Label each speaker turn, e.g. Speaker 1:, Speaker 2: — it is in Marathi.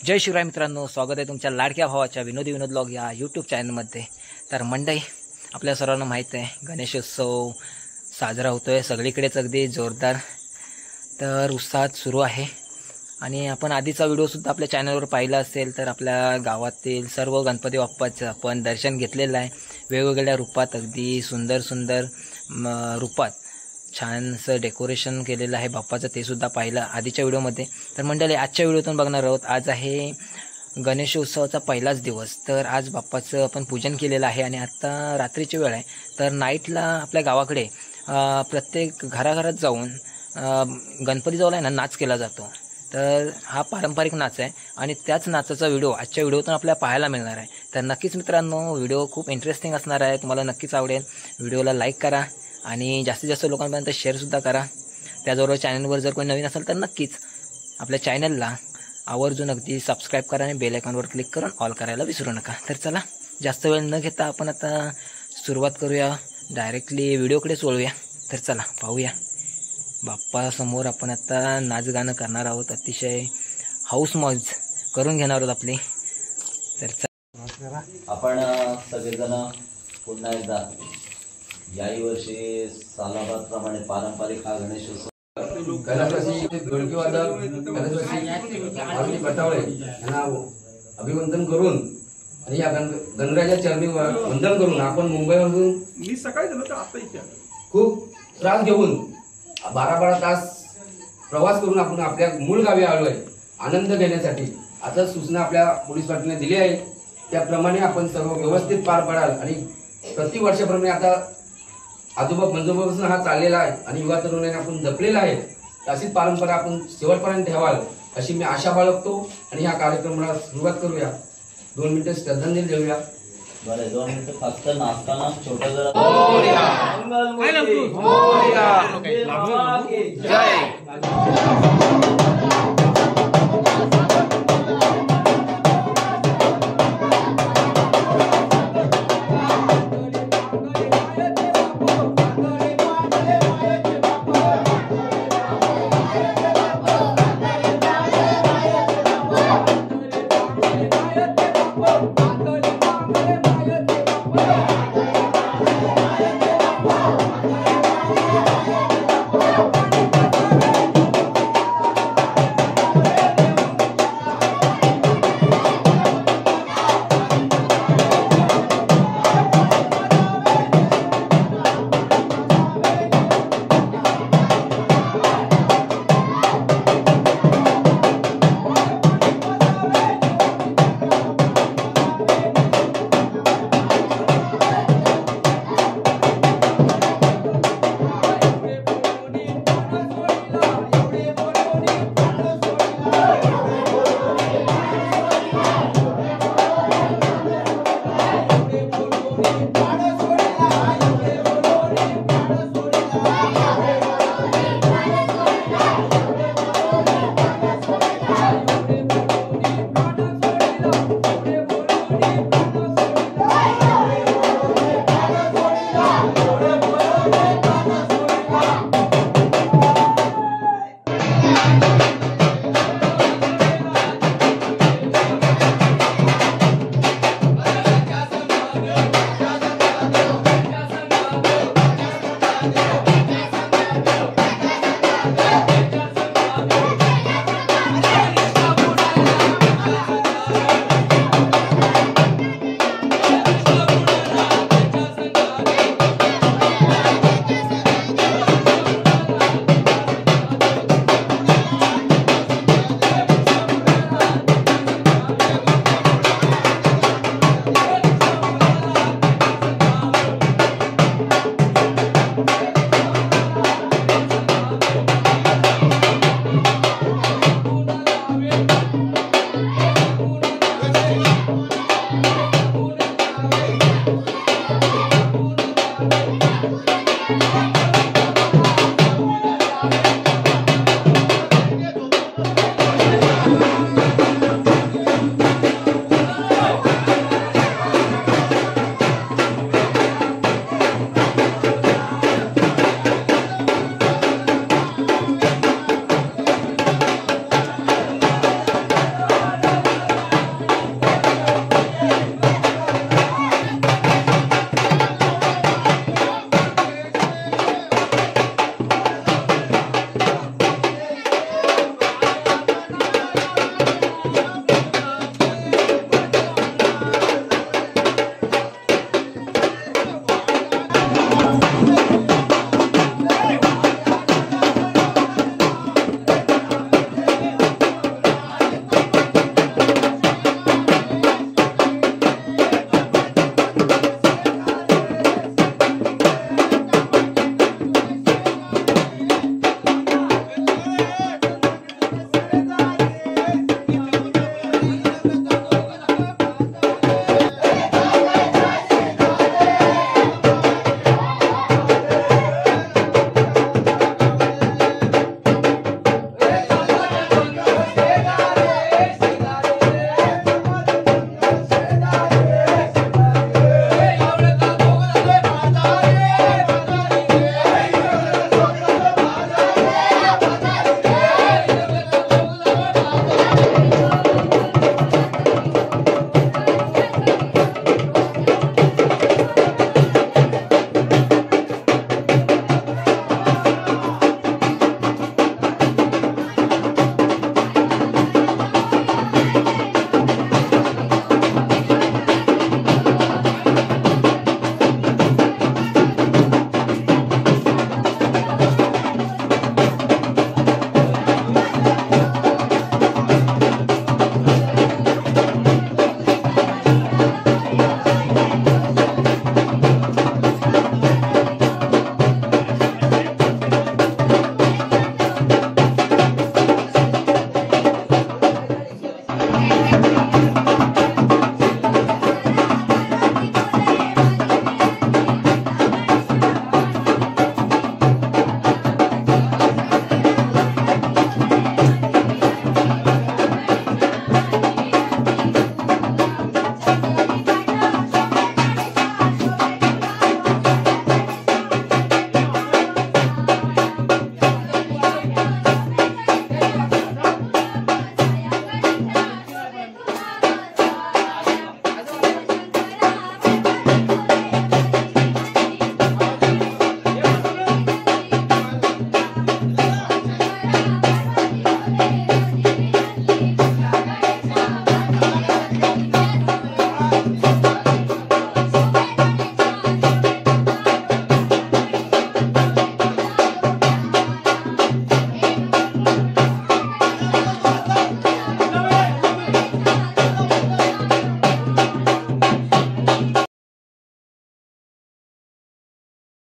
Speaker 1: जय शिवराय मित्रांनो, स्वागत आहे तुमच्या लाडक्या भावाच्या विनोदी विनोद ब्लॉग या यूट्यूब चॅनलमध्ये। तर मंडळी, आपल्या सर्वांना माहीत आहे गणेशोत्सव साजरा होतोय सगळीकडेच अगदी जोरदार। तर उत्साहात सुरू आहे आणि आपण आधीचा व्हिडिओसुद्धा आपल्या चॅनलवर पाहिला असेल तर आपल्या गावातील सर्व गणपती बाप्पाचं आपण दर्शन घेतलेलं आहे। वेगवेगळ्या रूपात, अगदी सुंदर सुंदर रूपात छानसं डेकोरेशन केलेलं आहे बाप्पाचं, ते सुद्धा पाहिलं आधीच्या व्हिडिओमध्ये। तर मंडळी, आजच्या व्हिडिओतून बघणार आहोत। आज आहे गणेशोत्सवाचा पहिलाच दिवस, तर आज बाप्पाचं आपण पूजन केलेलं आहे आणि आता रात्रीची वेळ आहे। तर नाईटला आपल्या गावाकडे प्रत्येक घराघरात जाऊन गणपतीजवळ आहे ना नाच केला जातो। तर हा पारंपरिक नाच आहे आणि त्याच नाचाचा व्हिडिओ आजच्या व्हिडिओतून आपल्याला पाहायला मिळणार आहे। तर नक्कीच मित्रांनो, व्हिडिओ खूप इंटरेस्टिंग असणार आहे, तुम्हाला नक्कीच आवडेल। व्हिडिओला लाईक करा आणि जास्तीत जास्त लोकांपर्यंत शेअरसुद्धा करा। त्याचबरोबर चॅनलवर जर कोणी नवीन असेल तर नक्कीच आपल्या चॅनलला आवर्जून अगदी सबस्क्राईब करा आणि बेल आयकॉनवर क्लिक करून ऑल करायला विसरू नका। तर चला, जास्त वेळ न घेता आपण आता सुरुवात करूया, डायरेक्टली व्हिडिओकडेच वळूया। तर चला पाहूया, बाप्पासमोर आपण आता नाच गाणं करणार आहोत, अतिशय हाऊस मौज करून घेणार आहोत आपली। तर चला,
Speaker 2: आपण सगळेजण पुन्हा एकदा याही वर्षी सालाबादप्रमाणे पारंपरिक हा गणेशोत्सव
Speaker 3: यांना अभिवंदन करून आणि या गणराजा चरणी वंदन करून आपण मुंबईमधून
Speaker 4: मी सकाळी झालं तर आता इथे
Speaker 3: खूप त्रास घेऊन 12 तास प्रवास करून आपण आपल्या मूळ गावी आलोय आनंद घेण्यासाठी। आता सूचना आपल्या पोलीस पाटीलने दिली आहे, त्याप्रमाणे आपण सर्व व्यवस्थित पार पाडाल आणि प्रतिवर्षाप्रमाणे आता आजोबा पंजोबापासून हा चाललेला आहे आणि युवा तरुणांनी आपण जपलेला आहे, अशीच परंपरा आपण शेवटपर्यंत ठेवाल अशी मी आशा बाळगतो। आणि या कार्यक्रमाला सुरुवात करूया। 2 मिनिटं श्रद्धांजली देऊया।
Speaker 2: बरं, 2 मिनिटं फक्त नाचताना छोटं जरा
Speaker 4: जय